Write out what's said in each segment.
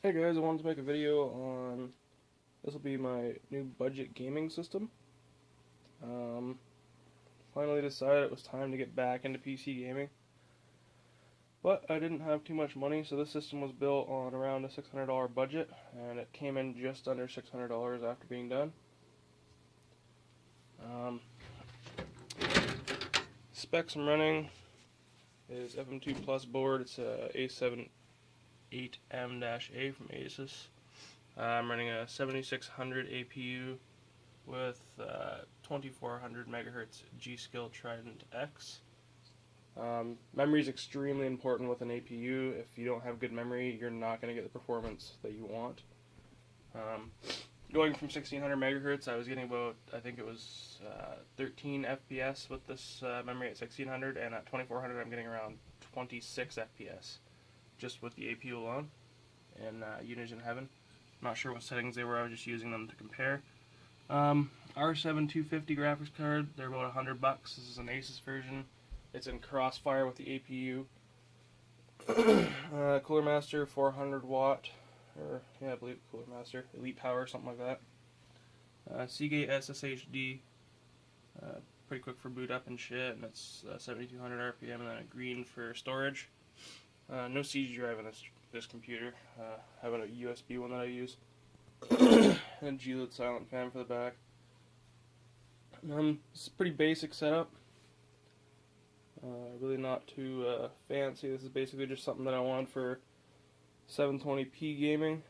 Hey guys, I wanted to make a video on, this will be my new budget gaming system. Um, Finally decided it was time to get back into PC gaming. But I didn't have too much money, so this system was built on around a $600 budget, and it came in just under $600 after being done. Specs I'm running is FM2 Plus board. It's a A78M-A from Asus. I'm running a 7600 APU with 2400 megahertz G-Skill Trident X. Memory is extremely important with an APU. If you don't have good memory, you're not going to get the performance that you want. Going from 1600 megahertz, I was getting about, I think it was 13 FPS with this memory at 1600, and at 2400 I'm getting around 26 FPS just with the APU alone in Unison Heaven. Not sure what settings they were, I was just using them to compare. R7 250 graphics card, they're about $100. This is an Asus version. It's in Crossfire with the APU. Cooler Master 400 watt, or yeah, I believe Cooler Master, Elite Power, something like that. Seagate SSHD, pretty quick for boot up and shit, and it's 7200 RPM, and then a green for storage. No CD drive in this computer. I have a USB one that I use. And a G-Lid silent fan for the back. It's a pretty basic setup. Really not too fancy. This is basically just something that I wanted for 720p gaming.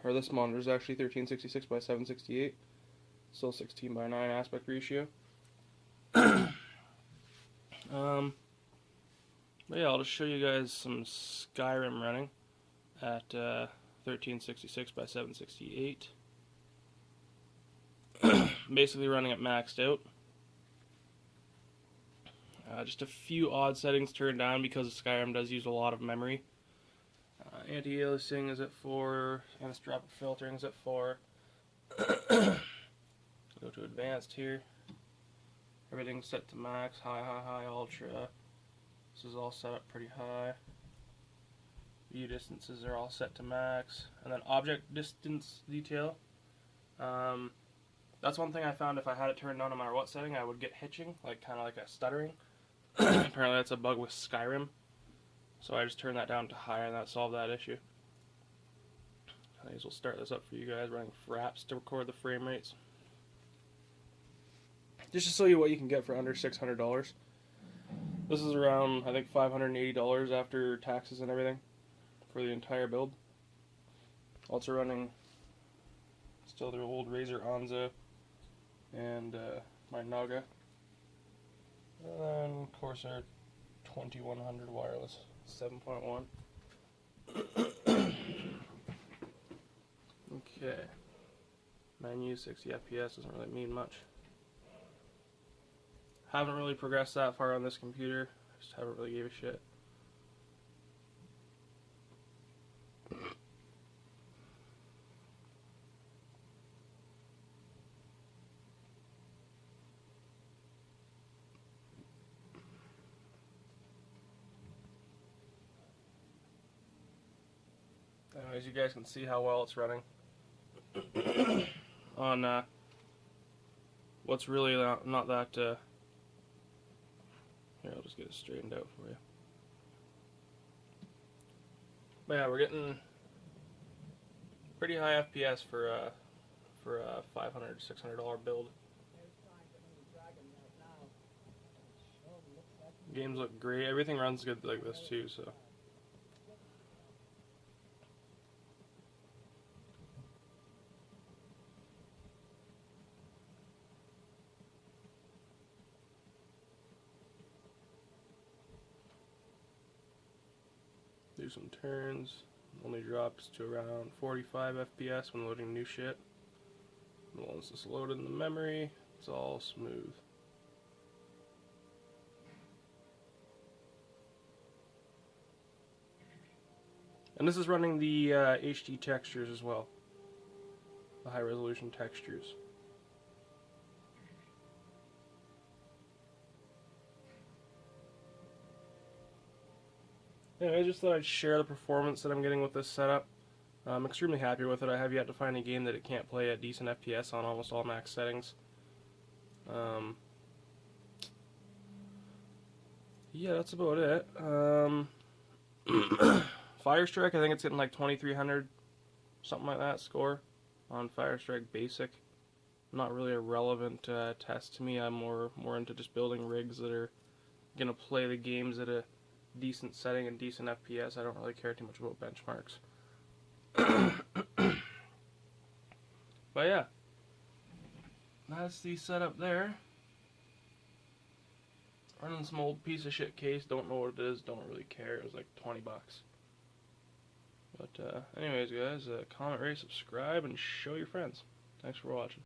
Or this monitor is actually 1366 by 768. Still 16 by 9 aspect ratio. But yeah, I'll just show you guys some Skyrim running at 1366 by 768. Basically running it maxed out. Just a few odd settings turned down because Skyrim does use a lot of memory. Anti-aliasing is at 4, anisotropic filtering is at 4. Go to advanced here. Everything's set to max, high, ultra. This is all set up pretty high. View distances are all set to max. And then object distance detail. That's one thing I found if I had it turned on no matter what setting, I would get hitching, kind of like a stuttering. Apparently that's a bug with Skyrim. So I just turned that down to high and that solved that issue. I guess we'll start this up for you guys, running fraps to record the frame rates. Just to show you what you can get for under $600. This is around, I think, $580 after taxes and everything for the entire build. Also running still the old Razer Onza and my Naga. And then Corsair 2100 wireless 7.1. Okay. Menu 60 FPS doesn't really mean much. Haven't really progressed that far on this computer. Just haven't really gave a shit. Anyways, you guys can see how well it's running on what's really not that. Here, I'll just get it straightened out for you. But yeah, we're getting pretty high FPS for a $500, $600 build. Games look great. Everything runs good like this too, so. Do some turns. Only drops to around 45 FPS when loading new shit. And once it's loaded in the memory, it's all smooth. And this is running the HD textures as well. The high resolution textures. Anyway, I just thought I'd share the performance that I'm getting with this setup. I'm extremely happy with it. I have yet to find a game that it can't play at decent FPS on almost all max settings. Yeah, that's about it. Firestrike, I think it's getting like 2300, something like that score on Firestrike Basic. Not really a relevant test to me. I'm more into just building rigs that are gonna play the games at a decent setting and decent FPS. I don't really care too much about benchmarks. But yeah, that's the setup there. Running some old piece of shit case. Don't know what it is. Don't really care. It was like 20 bucks. But anyways, guys, comment, rate, subscribe, and show your friends. Thanks for watching.